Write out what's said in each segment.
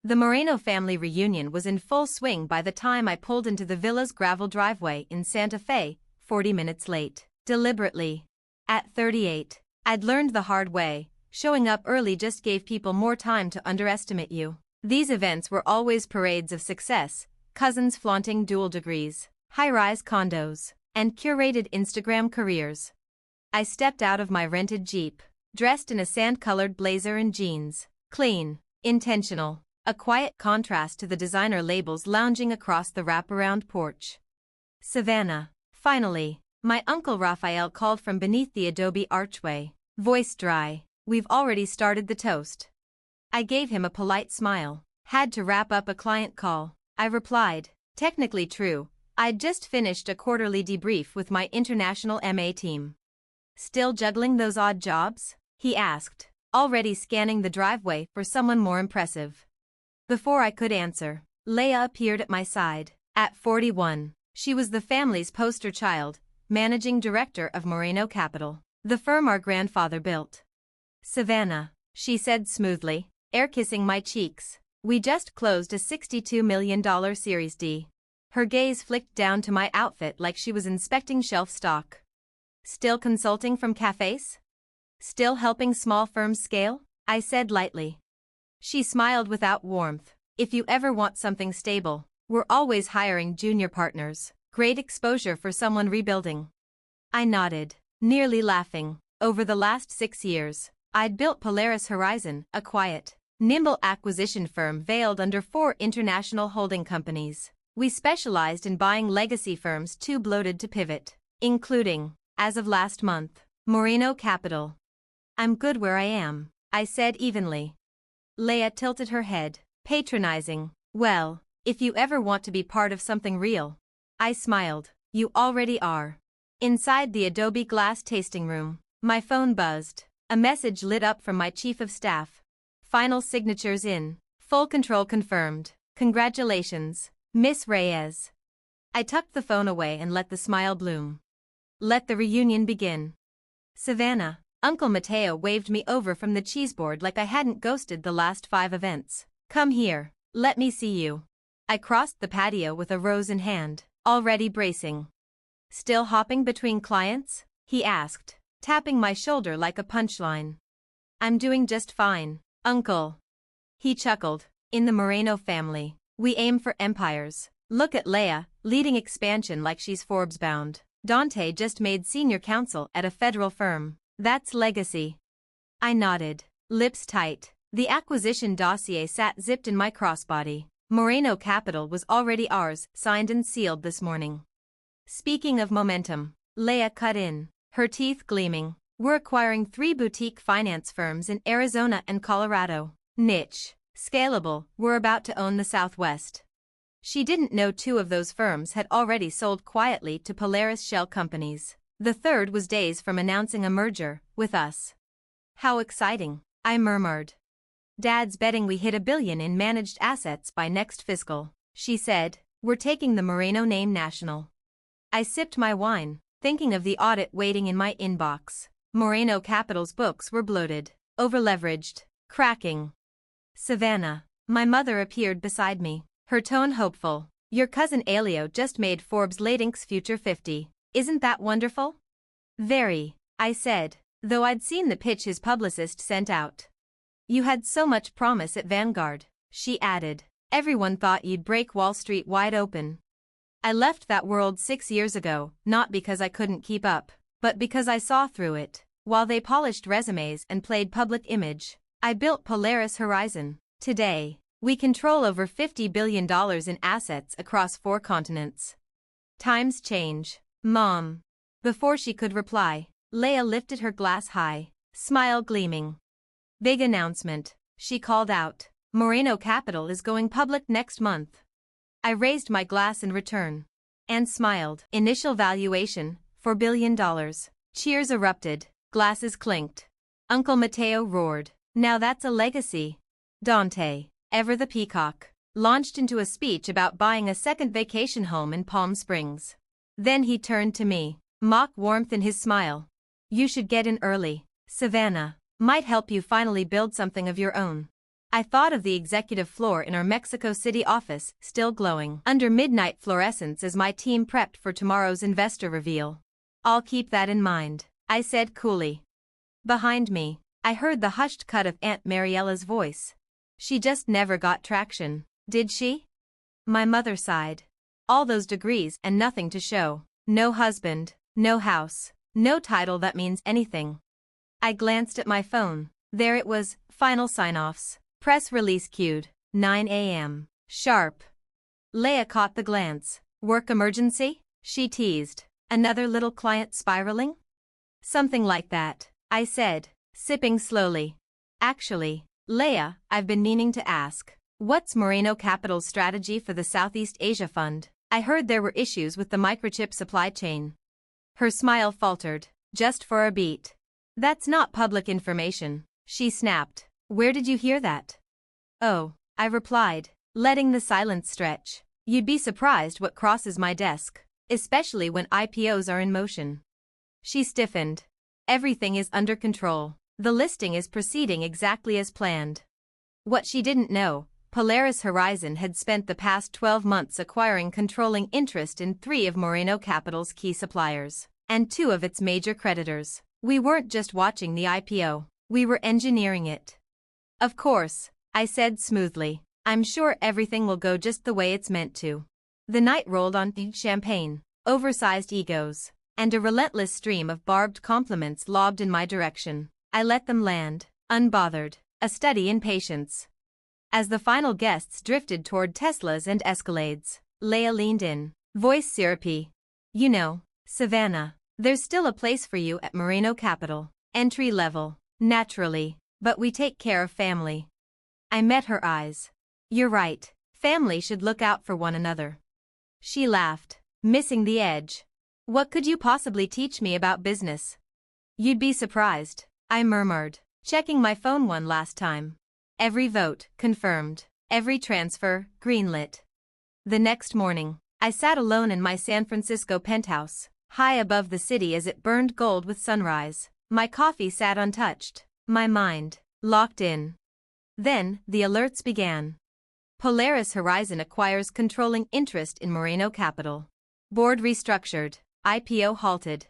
The Moreno family reunion was in full swing by the time I pulled into the villa's gravel driveway in Santa Fe, 40 minutes late. Deliberately. At 38, I'd learned the hard way, showing up early just gave people more time to underestimate you. These events were always parades of success, cousins flaunting dual degrees, high-rise condos, and curated Instagram careers. I stepped out of my rented Jeep, dressed in a sand-colored blazer and jeans, clean, intentional, a quiet contrast to the designer labels lounging across the wraparound porch. Savannah. Finally, my Uncle Raphael called from beneath the adobe archway, voice dry. We've already started the toast. I gave him a polite smile. Had to wrap up a client call, I replied. Technically true, I'd just finished a quarterly debrief with my international MA team. Still juggling those odd jobs? He asked, already scanning the driveway for someone more impressive. Before I could answer, Leia appeared at my side. At 41, she was the family's poster child, managing director of Moreno Capital, the firm our grandfather built. Savannah, she said smoothly, air-kissing my cheeks. We just closed a $62 million Series D. Her gaze flicked down to my outfit like she was inspecting shelf stock. Still consulting from cafes? Still helping small firms scale? I said lightly. She smiled without warmth. If you ever want something stable, we're always hiring junior partners. Great exposure for someone rebuilding. I nodded, nearly laughing. Over the last 6 years, I'd built Polaris Horizon, a quiet, nimble acquisition firm veiled under 4 international holding companies. We specialized in buying legacy firms too bloated to pivot, including, as of last month, Moreno Capital. I'm good where I am, I said evenly. Leia tilted her head, patronizing. Well, if you ever want to be part of something real. I smiled. You already are. Inside the Adobe Glass tasting room, my phone buzzed. A message lit up from my chief of staff. Final signatures in. Full control confirmed. Congratulations, Miss Reyes. I tucked the phone away and let the smile bloom. Let the reunion begin. Savannah. Uncle Mateo waved me over from the cheeseboard like I hadn't ghosted the last 5 events. Come here, let me see you. I crossed the patio with a rose in hand, already bracing. Still hopping between clients? He asked, tapping my shoulder like a punchline. I'm doing just fine, Uncle. He chuckled. In the Moreno family, we aim for empires. Look at Leia, leading expansion like she's Forbes bound. Dante just made senior counsel at a federal firm. That's legacy. I nodded, lips tight. The acquisition dossier sat zipped in my crossbody. Moreno Capital was already ours, signed and sealed this morning. Speaking of momentum, Leia cut in, her teeth gleaming. We're acquiring 3 boutique finance firms in Arizona and Colorado. Niche, scalable, we're about to own the Southwest. She didn't know 2 of those firms had already sold quietly to Polaris shell companies. The third was days from announcing a merger with us. How exciting, I murmured. Dad's betting we hit $1 billion in managed assets by next fiscal, she said. We're taking the Moreno name national. I sipped my wine, thinking of the audit waiting in my inbox. Moreno Capital's books were bloated, overleveraged, cracking. Savannah. My mother appeared beside me, her tone hopeful. Your cousin Elio just made Forbes Latings Future 50. Isn't that wonderful? Very, I said, though I'd seen the pitch his publicist sent out. You had so much promise at Vanguard, she added. Everyone thought you'd break Wall Street wide open. I left that world 6 years ago, not because I couldn't keep up, but because I saw through it. While they polished resumes and played public image, I built Polaris Horizon. Today, we control over $50 billion in assets across 4 continents. Times change, Mom. Before she could reply, Leia lifted her glass high, smile gleaming. Big announcement, she called out. Moreno Capital is going public next month. I raised my glass in return. And smiled. Initial valuation, $4 billion. Cheers erupted, glasses clinked. Uncle Mateo roared. Now that's a legacy. Dante, ever the peacock, launched into a speech about buying a second vacation home in Palm Springs. Then he turned to me, mock warmth in his smile. You should get in early, Savannah. Might help you finally build something of your own. I thought of the executive floor in our Mexico City office, still glowing under midnight fluorescence as my team prepped for tomorrow's investor reveal. I'll keep that in mind, I said coolly. Behind me, I heard the hushed cut of Aunt Mariella's voice. She just never got traction, did she? My mother sighed. All those degrees and nothing to show. No husband, no house, no title that means anything. I glanced at my phone. There it was, final sign-offs. Press release queued, 9 a.m. Sharp. Leia caught the glance. Work emergency? She teased. Another little client spiraling? Something like that, I said, sipping slowly. Actually, Leia, I've been meaning to ask. What's Moreno Capital's strategy for the Southeast Asia Fund? I heard there were issues with the microchip supply chain. Her smile faltered, just for a beat. That's not public information, she snapped. Where did you hear that? Oh, I replied, letting the silence stretch. You'd be surprised what crosses my desk, especially when IPOs are in motion. She stiffened. Everything is under control. The listing is proceeding exactly as planned. What she didn't know, Polaris Horizon had spent the past 12 months acquiring controlling interest in 3 of Moreno Capital's key suppliers, and 2 of its major creditors. We weren't just watching the IPO, we were engineering it. Of course, I said smoothly. I'm sure everything will go just the way it's meant to. The night rolled on champagne, oversized egos, and a relentless stream of barbed compliments lobbed in my direction. I let them land, unbothered, a study in patience. As the final guests drifted toward Teslas and Escalades, Leia leaned in, voice syrupy. You know, Savannah, there's still a place for you at Moreno Capital. Entry level, naturally, but we take care of family. I met her eyes. You're right, family should look out for one another. She laughed, missing the edge. What could you possibly teach me about business? You'd be surprised, I murmured, checking my phone one last time. Every vote, confirmed. Every transfer, greenlit. The next morning, I sat alone in my San Francisco penthouse, high above the city as it burned gold with sunrise. My coffee sat untouched, my mind locked in. Then, the alerts began. Polaris Horizon acquires controlling interest in Moreno Capital. Board restructured, IPO halted.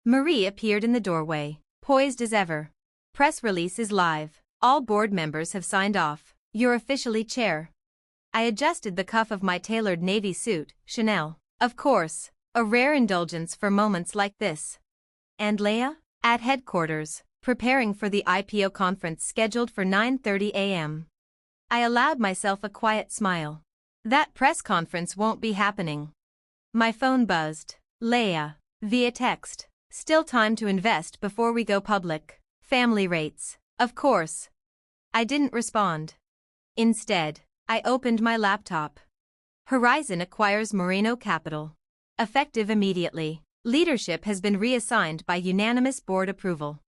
Marie appeared in the doorway, poised as ever. Press release is live. All board members have signed off. You're officially chair. I adjusted the cuff of my tailored navy suit, Chanel. Of course, a rare indulgence for moments like this. And Leia? At headquarters, preparing for the IPO conference scheduled for 9:30 a.m. I allowed myself a quiet smile. That press conference won't be happening. My phone buzzed. Leia, via text. Still time to invest before we go public. Family rates, of course. I didn't respond. Instead, I opened my laptop. Horizon acquires Moreno Capital. Effective immediately. Leadership has been reassigned by unanimous board approval.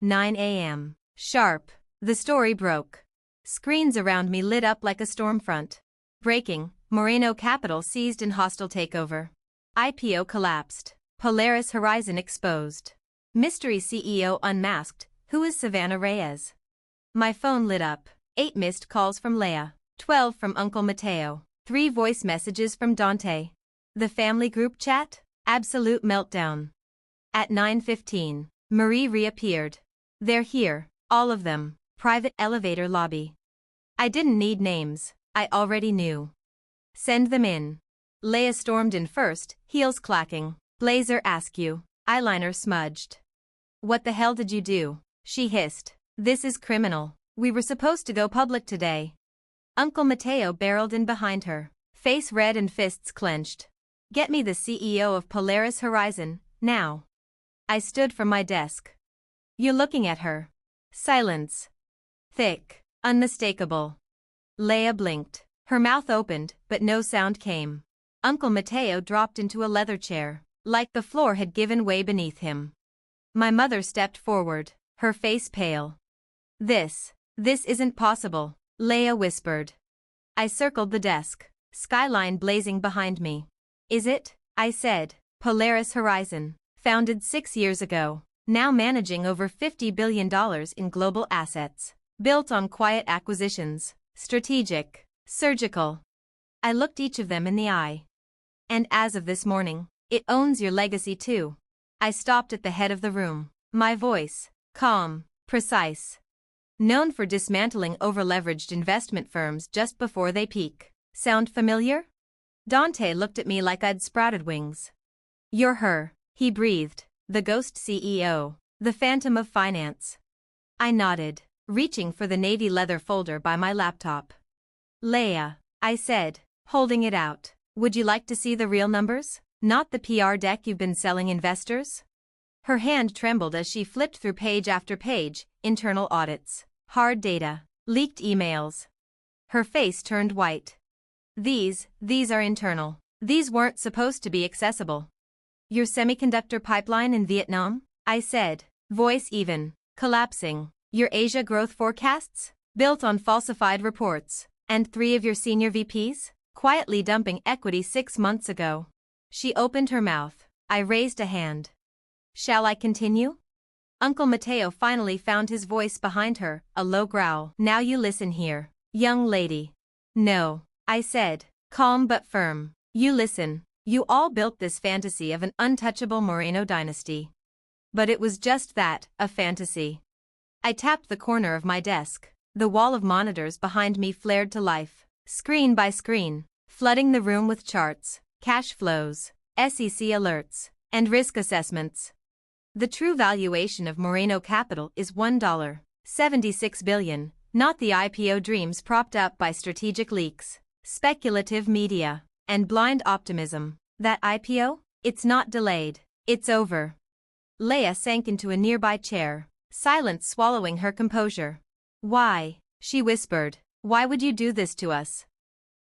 9 a.m. Sharp. The story broke. Screens around me lit up like a storm front. Breaking, Moreno Capital seized in hostile takeover. IPO collapsed. Polaris Horizon exposed. Mystery CEO unmasked. Who is Savannah Reyes? My phone lit up. 8 missed calls from Leia. 12 from Uncle Mateo. 3 voice messages from Dante. The family group chat? Absolute meltdown. At 9:15, Marie reappeared. They're here, all of them. Private elevator lobby. I didn't need names, I already knew. Send them in. Leia stormed in first, heels clacking. Blazer askew, eyeliner smudged. What the hell did you do? She hissed. This is criminal. We were supposed to go public today. Uncle Mateo barreled in behind her, face red and fists clenched. Get me the CEO of Polaris Horizon, now. I stood from my desk. You're looking at her. Silence. Thick, unmistakable. Leia blinked. Her mouth opened, but no sound came. Uncle Mateo dropped into a leather chair, like the floor had given way beneath him. My mother stepped forward, her face pale. This isn't possible, Leia whispered. I circled the desk, skyline blazing behind me. Is it? I said. Polaris Horizon, founded 6 years ago, now managing over $50 billion in global assets. Built on quiet acquisitions, strategic, surgical. I looked each of them in the eye. And as of this morning, it owns your legacy too. I stopped at the head of the room, my voice, calm, precise. Known for dismantling over-leveraged investment firms just before they peak. Sound familiar? Dante looked at me like I'd sprouted wings. You're her, he breathed, the ghost CEO, the phantom of finance. I nodded, reaching for the navy leather folder by my laptop. Leia, I said, holding it out, would you like to see the real numbers, not the PR deck you've been selling investors? Her hand trembled as she flipped through page after page, internal audits, hard data, leaked emails. Her face turned white. These are internal. These weren't supposed to be accessible. Your semiconductor pipeline in Vietnam? I said, voice even, collapsing. Your Asia growth forecasts? Built on falsified reports. And 3 of your senior VPs? Quietly dumping equity 6 months ago. She opened her mouth. I raised a hand. Shall I continue? Uncle Mateo finally found his voice behind her, a low growl. Now you listen here, young lady. No, I said, calm but firm. You listen. You all built this fantasy of an untouchable Moreno dynasty. But it was just that, a fantasy. I tapped the corner of my desk. The wall of monitors behind me flared to life, screen by screen, flooding the room with charts, cash flows, SEC alerts, and risk assessments. The true valuation of Moreno Capital is $1.76 billion, not the IPO dreams propped up by strategic leaks, speculative media, and blind optimism. That IPO? It's not delayed. It's over. Leia sank into a nearby chair, silence swallowing her composure. Why? She whispered. Why would you do this to us?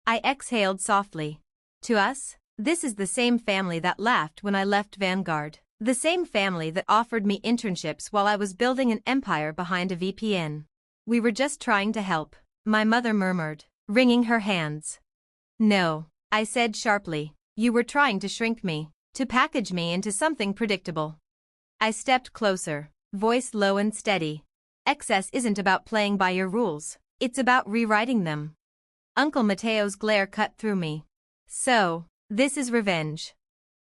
I exhaled softly. To us? This is the same family that laughed when I left Vanguard. The same family that offered me internships while I was building an empire behind a VPN. We were just trying to help, my mother murmured, wringing her hands. No, I said sharply. You were trying to shrink me, to package me into something predictable. I stepped closer, voice low and steady. Excess isn't about playing by your rules, it's about rewriting them. Uncle Mateo's glare cut through me. So, this is revenge.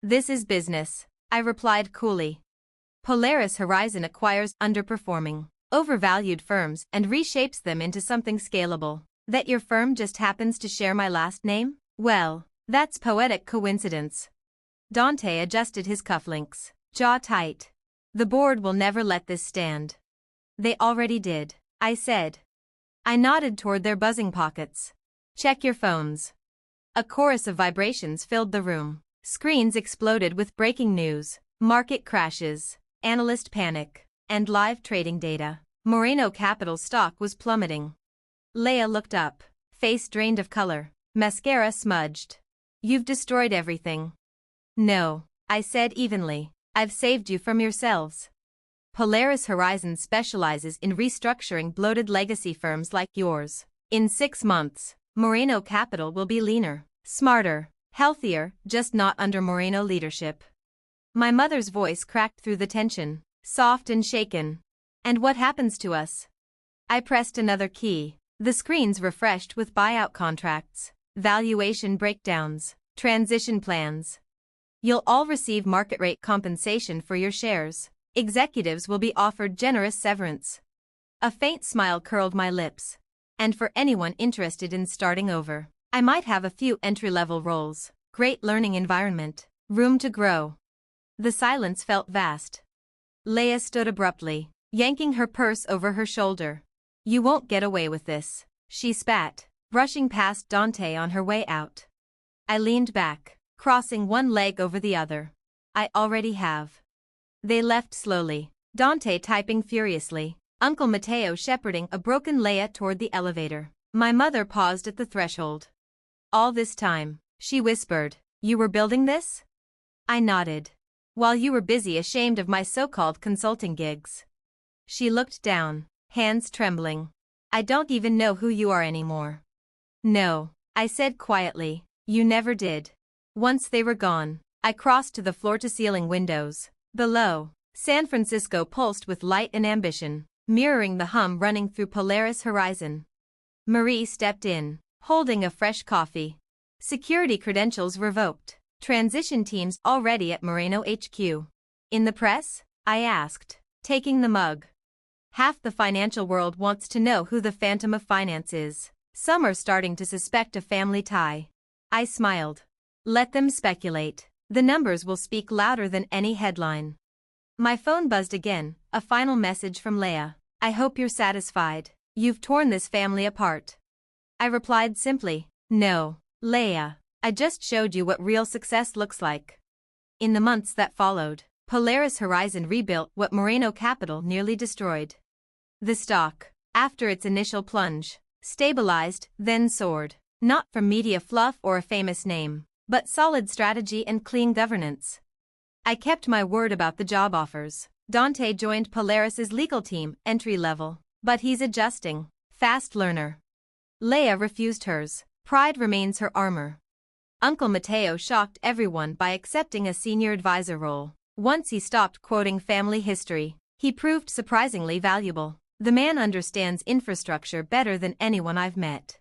This is business, I replied coolly. Polaris Horizon acquires underperforming, overvalued firms and reshapes them into something scalable. That your firm just happens to share my last name? Well, that's poetic coincidence. Dante adjusted his cufflinks, jaw tight. The board will never let this stand. They already did, I said. I nodded toward their buzzing pockets. Check your phones. A chorus of vibrations filled the room. Screens exploded with breaking news, market crashes, analyst panic, and live trading data. Moreno Capital stock was plummeting. Leia looked up, face drained of color, mascara smudged. You've destroyed everything. No, I said evenly. I've saved you from yourselves. Polaris Horizon specializes in restructuring bloated legacy firms like yours. In 6 months, Moreno Capital will be leaner, smarter, healthier, just not under Moreno leadership. My mother's voice cracked through the tension, soft and shaken. And what happens to us? I pressed another key. The screens refreshed with buyout contracts, valuation breakdowns, transition plans. You'll all receive market rate compensation for your shares. Executives will be offered generous severance. A faint smile curled my lips. And for anyone interested in starting over, I might have a few entry-level roles, great learning environment, room to grow. The silence felt vast. Leia stood abruptly, yanking her purse over her shoulder. You won't get away with this, she spat, brushing past Dante on her way out. I leaned back, crossing one leg over the other. I already have. They left slowly, Dante typing furiously, Uncle Mateo shepherding a broken Leia toward the elevator. My mother paused at the threshold. All this time, she whispered, you were building this? I nodded. While you were busy ashamed of my so-called consulting gigs. She looked down, hands trembling. I don't even know who you are anymore. No, I said quietly, you never did. Once they were gone, I crossed to the floor-to-ceiling windows. Below, San Francisco pulsed with light and ambition. mirroring the hum running through Polaris horizon. Marie stepped in, holding a fresh coffee. Security credentials revoked. Transition teams already at Moreno HQ. In the press? I asked, taking the mug. Half the financial world wants to know who the Phantom of Finance is. Some are starting to suspect a family tie. I smiled. Let them speculate. The numbers will speak louder than any headline. My phone buzzed again, a final message from Leia. I hope you're satisfied. You've torn this family apart. I replied simply, no, Leia. I just showed you what real success looks like. In the months that followed, Polaris Horizon rebuilt what Moreno Capital nearly destroyed. The stock, after its initial plunge, stabilized, then soared, not from media fluff or a famous name, but solid strategy and clean governance. I kept my word about the job offers. Dante joined Polaris's legal team, entry level, but he's adjusting, fast learner. Leia refused hers. Pride remains her armor. Uncle Mateo shocked everyone by accepting a senior advisor role. Once he stopped quoting family history, he proved surprisingly valuable. The man understands infrastructure better than anyone I've met.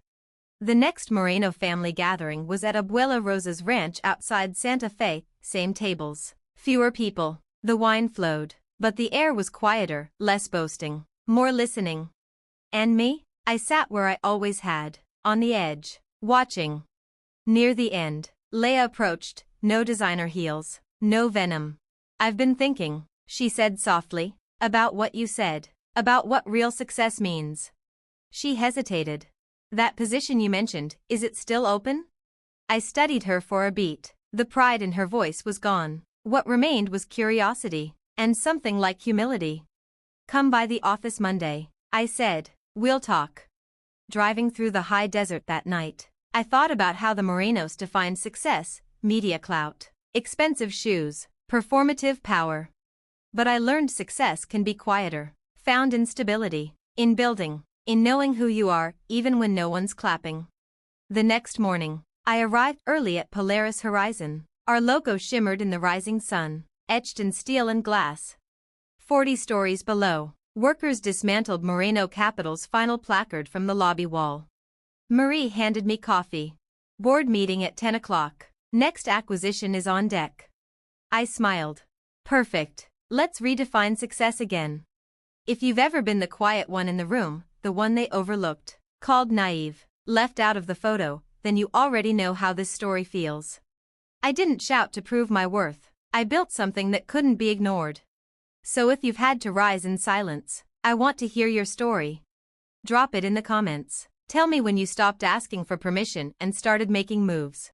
The next Moreno family gathering was at Abuela Rosa's ranch outside Santa Fe, same tables, fewer people. The wine flowed, but the air was quieter, less boasting, more listening. And me? I sat where I always had, on the edge, watching. Near the end, Leia approached, no designer heels, no venom. I've been thinking, she said softly, about what you said, about what real success means. She hesitated. That position you mentioned, is it still open? I studied her for a beat. The pride in her voice was gone. What remained was curiosity, and something like humility. Come by the office Monday, I said, we'll talk. Driving through the high desert that night, I thought about how the Morenos defined success, media clout, expensive shoes, performative power. But I learned success can be quieter, found in stability, in building, in knowing who you are, even when no one's clapping. The next morning, I arrived early at Polaris Horizon. Our logo shimmered in the rising sun, etched in steel and glass. 40 stories below, workers dismantled Moreno Capital's final placard from the lobby wall. Marie handed me coffee. Board meeting at 10 o'clock. Next acquisition is on deck. I smiled. Perfect. Let's redefine success again. If you've ever been the quiet one in the room, the one they overlooked, called naive, left out of the photo, then you already know how this story feels. I didn't shout to prove my worth. I built something that couldn't be ignored. So if you've had to rise in silence, I want to hear your story. Drop it in the comments. Tell me when you stopped asking for permission and started making moves.